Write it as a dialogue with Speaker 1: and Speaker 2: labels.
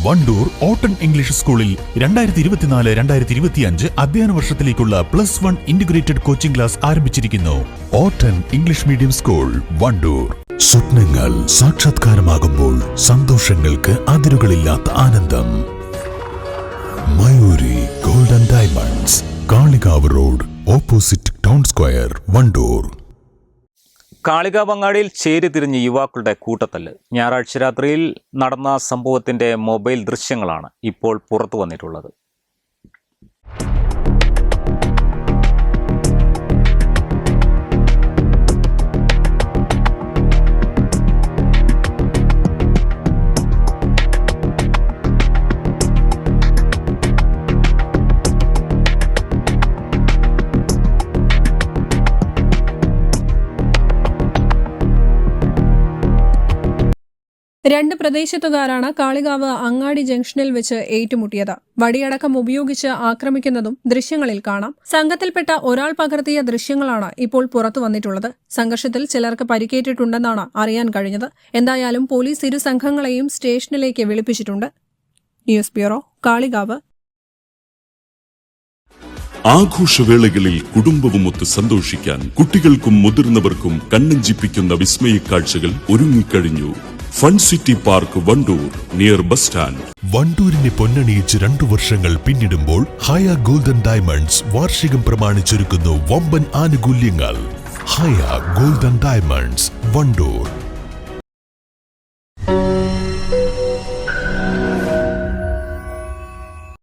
Speaker 1: Wandoor ഓട്ടൺ English സ്കൂളിൽ 2024-2025 അധ്യയന വർഷത്തിലേക്കുള്ള +1 integrated coaching class ആരംഭിച്ചിരിക്കുന്നു. ഓട്ടൺ ഇംഗ്ലീഷ് മീഡിയം സ്കൂൾ, വണ്ടൂർ. സ്വപ്നങ്ങൾ സാക്ഷാത്കാരമാകുമ്പോൾ സന്തോഷങ്ങൾക്ക് അതിരുകളില്ലാത്ത ആനന്ദം. Mayuri gold and diamonds, Kalikavu road, opposite town square, Wandoor.
Speaker 2: Kalikavu അങ്ങാടിയിൽ ചേരി തിരിഞ്ഞ് യുവാക്കളുടെ കൂട്ടത്തല്ല്. ഞായറാഴ്ച രാത്രിയിൽ നടന്ന സംഭവത്തിന്റെ മൊബൈൽ ദൃശ്യങ്ങളാണ് ഇപ്പോൾ പുറത്തു വന്നിട്ടുള്ളത്.
Speaker 3: രണ്ട് പ്രദേശത്തുകാരാണ് കാളികാവ് അങ്ങാടി ജംഗ്ഷനിൽ വെച്ച് ഏറ്റുമുട്ടിയത്. വടിയടക്കം ഉപയോഗിച്ച് ആക്രമിക്കുന്നതും ദൃശ്യങ്ങളിൽ കാണാം. സംഘത്തിൽപ്പെട്ട ഒരാൾ പകർത്തിയ ദൃശ്യങ്ങളാണ് ഇപ്പോൾ പുറത്തു വന്നിട്ടുള്ളത്. സംഘർഷത്തിൽ ചിലർക്ക് പരിക്കേറ്റിട്ടുണ്ടെന്നാണ് അറിയാൻ കഴിഞ്ഞത്. എന്തായാലും പോലീസ് ഇരു സംഘങ്ങളെയും സ്റ്റേഷനിലേക്ക് വിളിപ്പിച്ചിട്ടുണ്ട്. News bureau, Kalikavu.
Speaker 4: ആഘോഷവേളകളിൽ കുടുംബവുമൊത്ത് സന്തോഷിക്കാൻ കുട്ടികൾക്കും മുതിർന്നവർക്കും കണ്ണഞ്ചിപ്പിക്കുന്ന വിസ്മയ കാഴ്ചകൾ ഒരുങ്ങിക്കഴിഞ്ഞു. Fun city park, Wandoor, near bus stand.
Speaker 1: വണ്ടൂരിനെ പൊന്നണിയിച്ച് 2 വർഷങ്ങൾ പിന്നിടുമ്പോൾ ഹയ ഗോൾഡൻ ഡയമണ്ട്സ് വാർഷികം പ്രമാണിച്ചൊരുക്കുന്നു വമ്പൻ ആനുകൂല്യങ്ങൾ. ഹയ ഗോൾഡൻ ഡയമണ്ട്സ്, വണ്ടൂർ.